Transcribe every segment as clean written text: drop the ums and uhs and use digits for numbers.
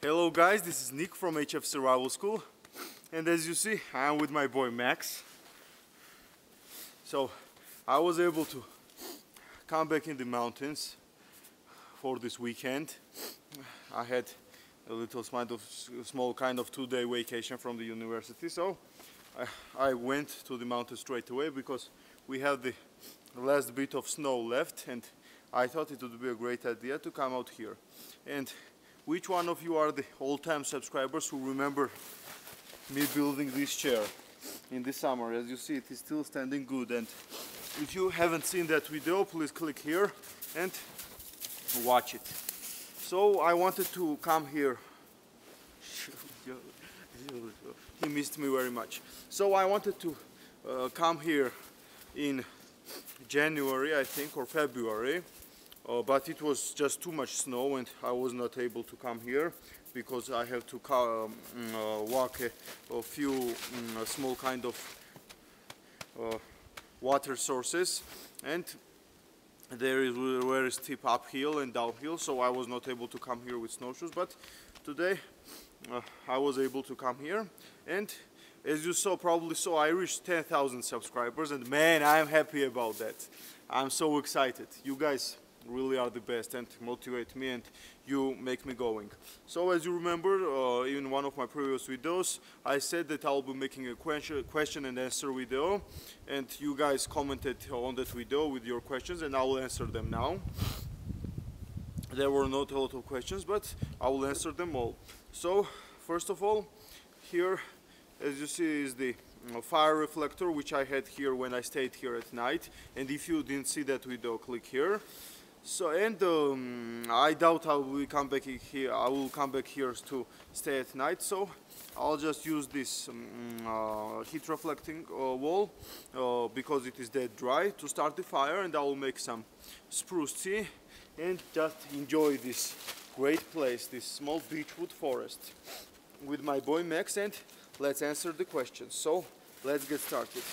Hello guys, this is Nick from HF Survival School, and as you see, I am with my boy Max. So I was able to come back in the mountains for this weekend. I had a little small kind of 2-day vacation from the university, so I went to the mountains straight away because we have the last bit of snow left, and I thought it would be a great idea to come out here. And which one of you are the old-time subscribers who remember me building this chair in the summer? As you see, it is still standing good, and if you haven't seen that video, please click here and watch it. So I wanted to come here. He missed me very much. So I wanted to come here in January, I think, or February. But it was just too much snow and I was not able to come here because I have to walk a few small kind of water sources, and there is a very steep uphill and downhill, so I was not able to come here with snowshoes. But today I was able to come here, and as you probably saw, I reached 10,000 subscribers, and man, I'm happy about that. I'm so excited. You guys really are the best and motivate me, and you make me going. So as you remember, in one of my previous videos, I said that I'll be making a question and answer video, and you guys commented on that video with your questions, and I will answer them now. There were not a lot of questions, but I will answer them all. So first of all, here, as you see, is the fire reflector which I had here when I stayed here at night, and if you didn't see that video, click here. So, and I doubt I will come back here. I will come back here to stay at night. So I'll just use this heat reflecting wall because it is dead dry to start the fire, and I will make some spruce tea and just enjoy this great place, this small beechwood forest, with my boy Max, and let's answer the questions. So let's get started.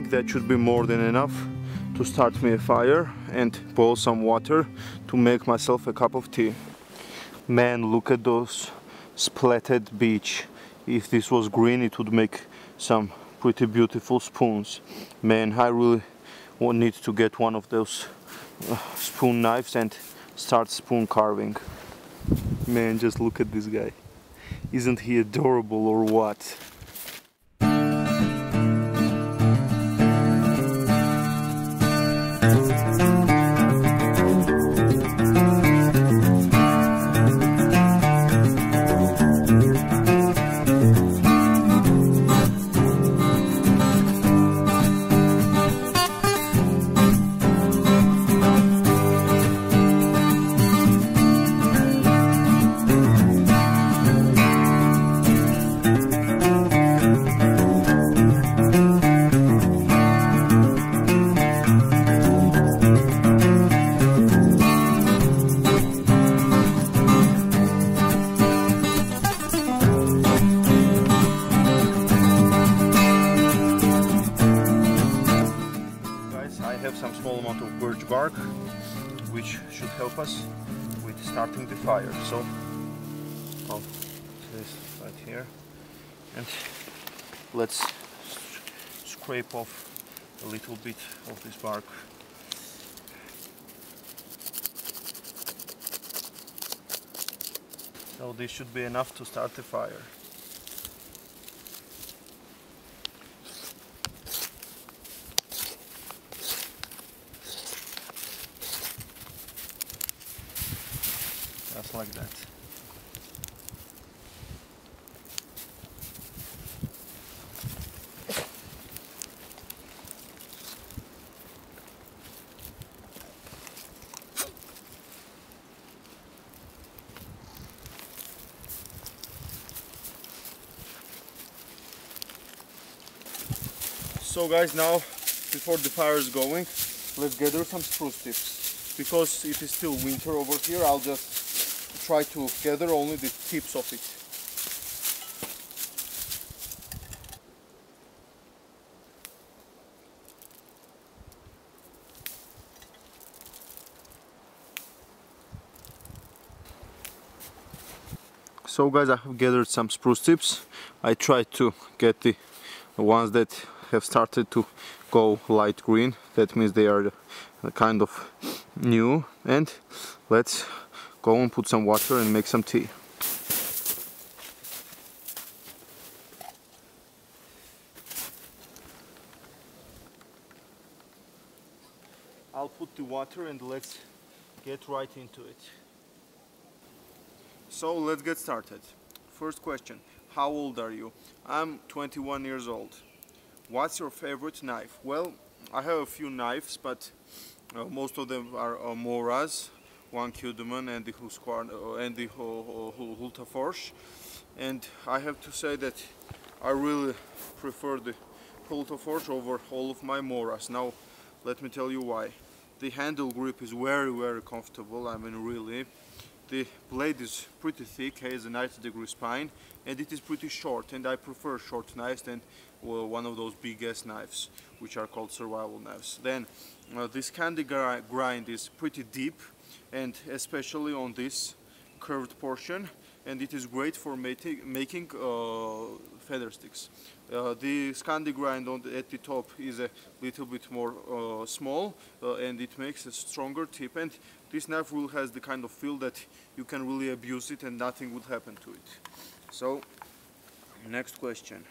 That should be more than enough to start me a fire and boil some water to make myself a cup of tea. Man, look at those splattered beech. If this was green, it would make some pretty beautiful spoons. Man, I really need to get one of those spoon knives and start spoon carving. Man, just look at this guy. Isn't he adorable or what? Some small amount of birch bark which should help us with starting the fire. So I'll place this right here, and let's scrape off a little bit of this bark. So this should be enough to start the fire. Just like that. So guys, now before the fire is going, let's gather some spruce tips. because it is still winter over here, I'll just try to gather only the tips of it. So guys, I have gathered some spruce tips. I tried to get the ones that have started to go light green. That means they are kind of new. And let's go and put some water and make some tea. I'll put the water and let's get right into it. So let's get started. First question, how old are you? I'm 21 years old. What's your favorite knife? Well, I have a few knives, but most of them are Moras, one Kudeman and the Husqvarna and the Hultafors. And I have to say that I really prefer the Hultafors over all of my Moras. Now, let me tell you why. The handle grip is very comfortable. I mean, really. The blade is pretty thick, has a 90-degree spine, and it is pretty short, and I prefer short knives than one of those big ass knives, which are called survival knives. Then this candy grind is pretty deep, and especially on this curved portion, and it is great for making feather sticks. The candy grind at the top is a little bit more small, and it makes a stronger tip, and this knife really has the kind of feel that you can really abuse it and nothing will happen to it. So, next question.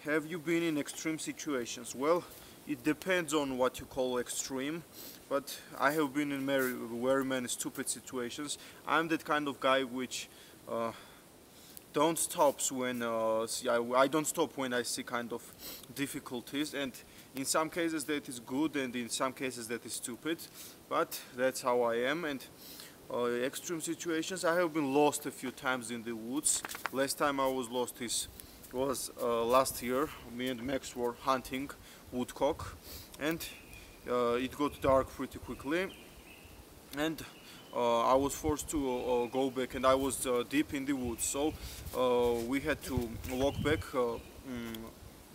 Have you been in extreme situations? Well, it depends on what you call extreme, but I have been in very many stupid situations. I'm that kind of guy which don't stop when I don't stop when I see kind of difficulties, and in some cases that is good and in some cases that is stupid, but that's how I am. And extreme situations, I have been lost a few times in the woods. Last time I was lost was last year. Me and Max were hunting woodcock, and it got dark pretty quickly, and I was forced to go back, and I was deep in the woods, so we had to walk back.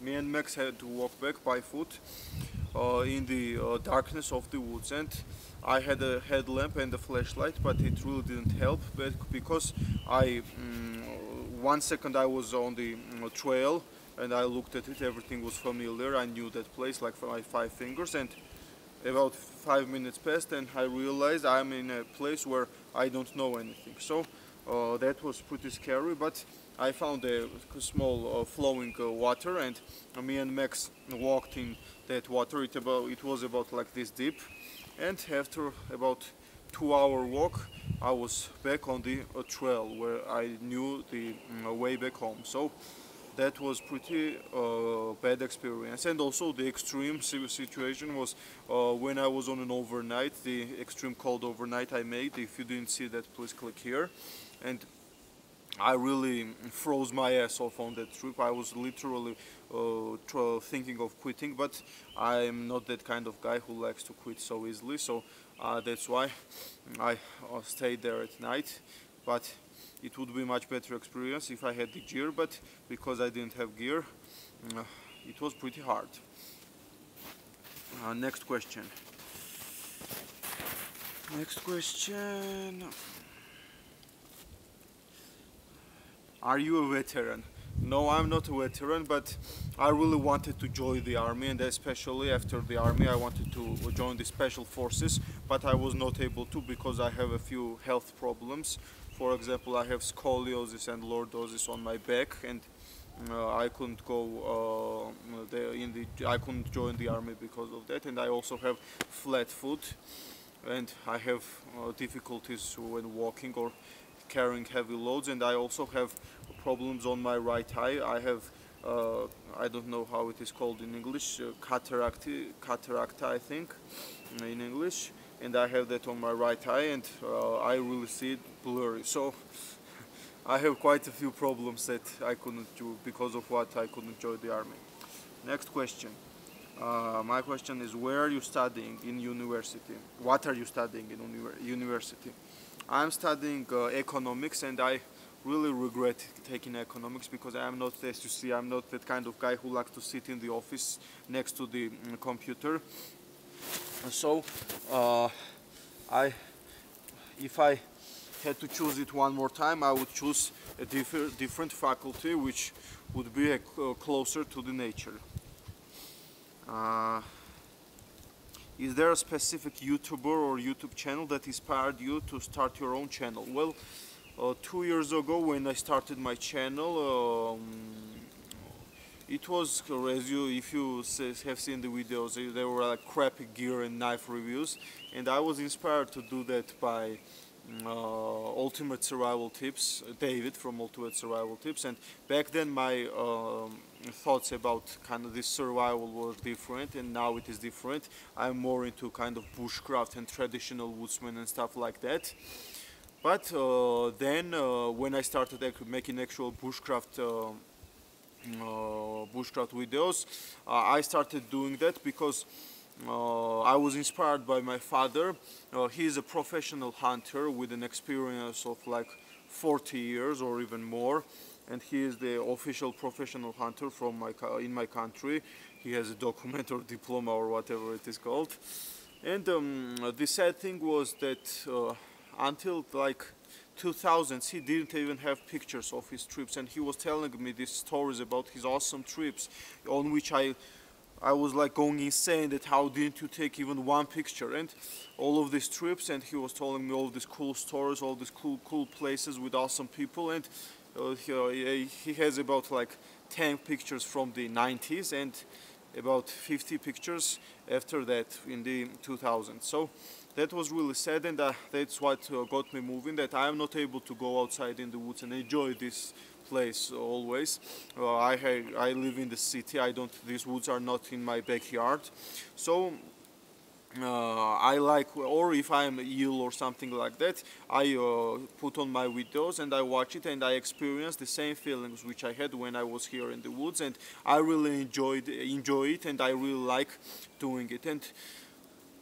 Me and Max had to walk back by foot in the darkness of the woods, and I had a headlamp and a flashlight, but it really didn't help, because 1 second I was on the trail and I looked at it, everything was familiar, I knew that place like my 5 fingers, and about 5 minutes passed and I realized I'm in a place where I don't know anything. So that was pretty scary, but I found a small flowing water, and me and Max walked in that water. It was about like this deep, and after about 2-hour walk I was back on the trail where I knew the way back home. So that was pretty bad experience. And also the extreme situation was when I was on an overnight, the extreme cold overnight I made. If you didn't see that, please click here. And I really froze my ass off on that trip. I was literally thinking of quitting, but I'm not that kind of guy who likes to quit so easily, so that's why I stayed there at night. But it would be much better experience if I had the gear, but because I didn't have gear, it was pretty hard. Next question. Next question. Are you a veteran? No, I'm not a veteran, but I really wanted to join the army, and especially after the army I wanted to join the special forces, but I was not able to because I have a few health problems. For example, I have scoliosis and lordosis on my back, and I couldn't go I couldn't join the army because of that, and I also have flat foot, and I have difficulties when walking or carrying heavy loads, and I also have problems on my right eye. I have I don't know how it is called in English, cataract I think in English, and I have that on my right eye, and I really see it blurry. So I have quite a few problems that I couldn't do, because of what I couldn't join the army. Next question. My question is, where are you studying in university? What are you studying in university? I'm studying economics, and I really regret taking economics because I am not, as you see, I'm not that kind of guy who likes to sit in the office next to the computer. So, I, if I had to choose it one more time, I would choose a different faculty, which would be closer to the nature. Uh, is there a specific YouTuber or YouTube channel that inspired you to start your own channel? Well, 2 years ago when I started my channel, it was, as you, if you have seen the videos, there were like crappy gear and knife reviews, and I was inspired to do that by Ultimate Survival Tips, David from Ultimate Survival Tips. And back then my thoughts about kind of this survival were different, and now it is different. I'm more into kind of bushcraft and traditional woodsman and stuff like that. But then when I started making actual bushcraft bushcraft videos, I started doing that because I was inspired by my father. He is a professional hunter with an experience of like 40 years or even more, and he is the official professional hunter from in my country. He has a document or diploma or whatever it is called. And the sad thing was that until like 2000s he didn't even have pictures of his trips, and he was telling me these stories about his awesome trips on which I was like going insane, that how didn't you take even one picture, and all of these trips. And he was telling me all these cool stories, all these cool places with awesome people. And he has about like 10 pictures from the 90s and about 50 pictures after that in the 2000s. So that was really sad, and that's what got me moving, that I am not able to go outside in the woods and enjoy this place always. I live in the city. These woods are not in my backyard. So I like, or if I'm ill or something like that, I put on my videos and I watch it, and I experience the same feelings which I had when I was here in the woods, and I really enjoy it, and I really like doing it. And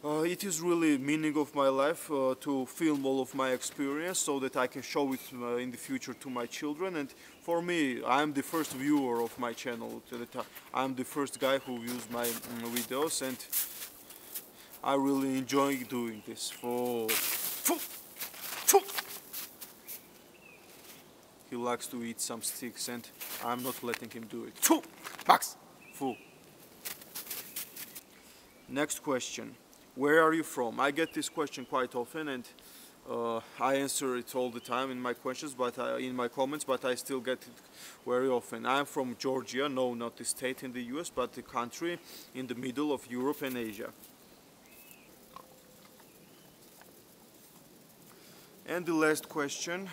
it is really meaning of my life to film all of my experience so that I can show it in the future to my children. And for me, I am the first viewer of my channel. I am the first guy who views my videos, and I really enjoy doing this. He likes to eat some sticks, and I'm not letting him do it. Max! Next question. Where are you from? I get this question quite often, and I answer it all the time in my questions, but in my comments, but I still get it very often. I'm from Georgia, no, not the state in the US, but the country in the middle of Europe and Asia. And the last question,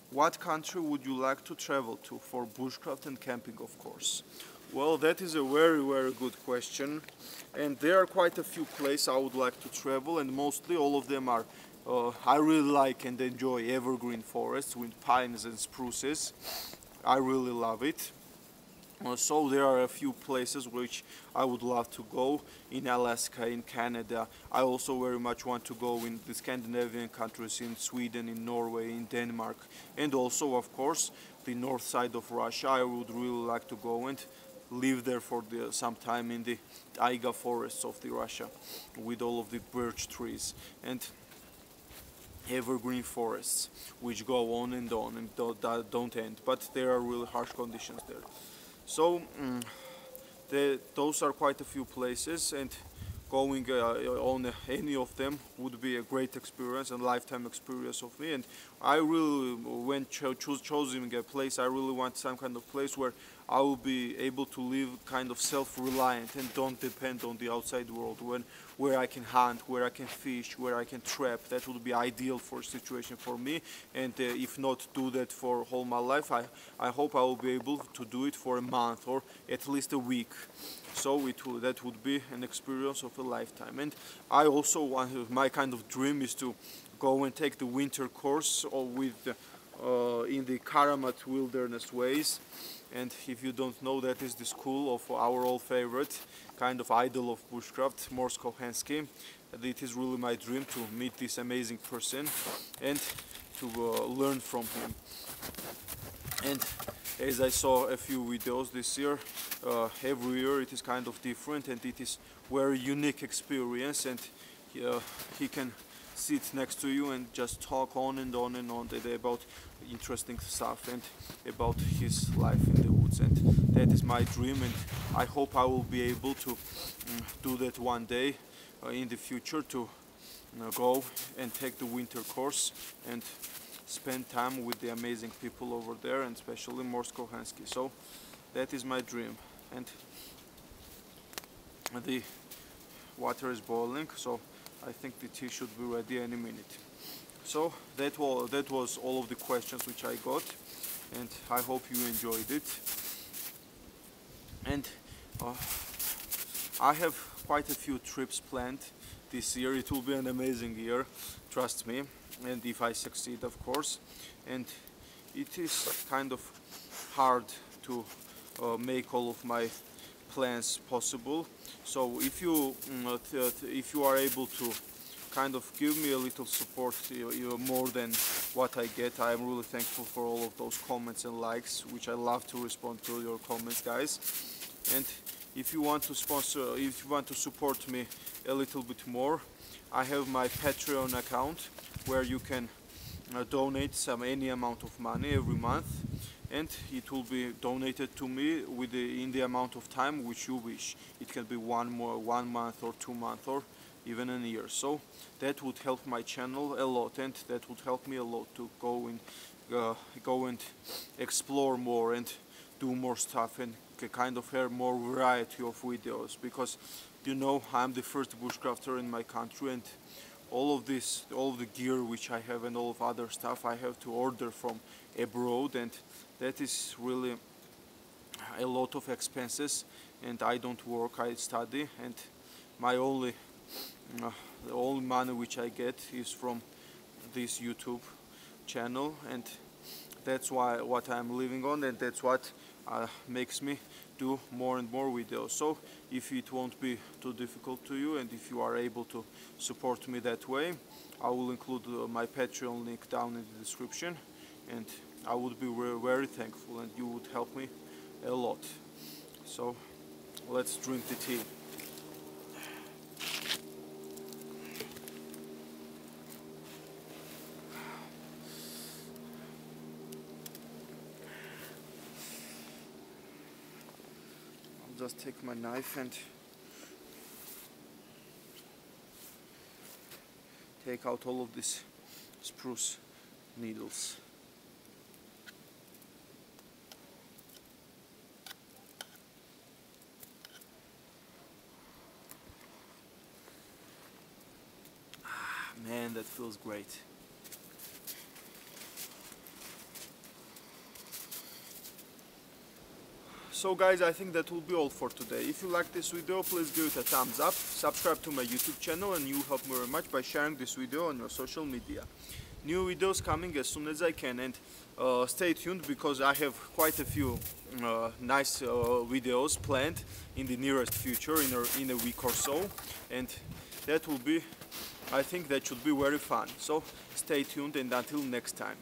what country would you like to travel to for bushcraft and camping, of course? Well, that is a very good question, and there are quite a few places I would like to travel, and mostly all of them are I really like and enjoy evergreen forests with pines and spruces. I really love it. So there are a few places which I would love to go in Alaska, in Canada. I also very much want to go in the Scandinavian countries, in Sweden, in Norway, in Denmark, and also, of course, the north side of Russia. I would really like to go and live there for some time in the taiga forests of the Russia, with all of the birch trees and evergreen forests which go on and don't end, but there are really harsh conditions there. So those are quite a few places, and going on any of them would be a great experience and lifetime experience of me. And I really, when choosing a place, I really want some kind of place where I will be able to live kind of self-reliant and don't depend on the outside world, where I can hunt, where I can fish, where I can trap. That would be ideal for a situation for me. And if not do that for all my life, I hope I will be able to do it for a month or at least a week. So that would be an experience of a lifetime. And I also want, my kind of dream is to go and take the winter course in the Karamat Wilderness Ways, And if you don't know, that is the school of our old favorite, kind of idol of bushcraft, Morse Kohansky. And it is really my dream to meet this amazing person and to learn from him. And as I saw a few videos this year, every year it is kind of different, and it is very unique experience, and he can sit next to you and just talk on and on and on about interesting stuff and about his life in the woods. And that is my dream, and I hope I will be able to do that one day in the future, to go and take the winter course and spend time with the amazing people over there, and especially Morse Kohansky. So that is my dream. And the water is boiling, so I think the tea should be ready any minute. So that was all of the questions which I got, and I hope you enjoyed it. And I have quite a few trips planned this year. It will be an amazing year, trust me, and if I succeed, of course. And it is kind of hard to make all of my plans possible. So if you are able to kind of give me a little support, more than what I get, I am really thankful for all of those comments and likes, which I love to respond to your comments, guys. And if you want to support me a little bit more, I have my Patreon account where you can donate any amount of money every month, and it will be donated to me in the amount of time which you wish. It can be 1 month or 2 months or even a year. So that would help my channel a lot, and that would help me a lot to go and explore more and do more stuff and kind of have more variety of videos, because I'm the first bushcrafter in my country, and all of the gear which I have and all of other stuff I have to order from abroad, and that is really a lot of expenses. And I don't work, I study, and the only money which I get is from this YouTube channel, and that's what I'm living on, and that's what makes me do more and more videos. So if it won't be too difficult to you, and if you are able to support me that way, I will include my Patreon link down in the description, and I would be very thankful, and you would help me a lot. So let's drink the tea. Just take my knife and take out all of these spruce needles. Man, that feels great. So guys, I think that will be all for today. If you like this video, please give it a thumbs up, subscribe to my YouTube channel, and you help me very much by sharing this video on your social media. New videos coming as soon as I can, and stay tuned, because I have quite a few nice videos planned in the nearest future, in a week or so, and I think that should be very fun. So stay tuned, and until next time.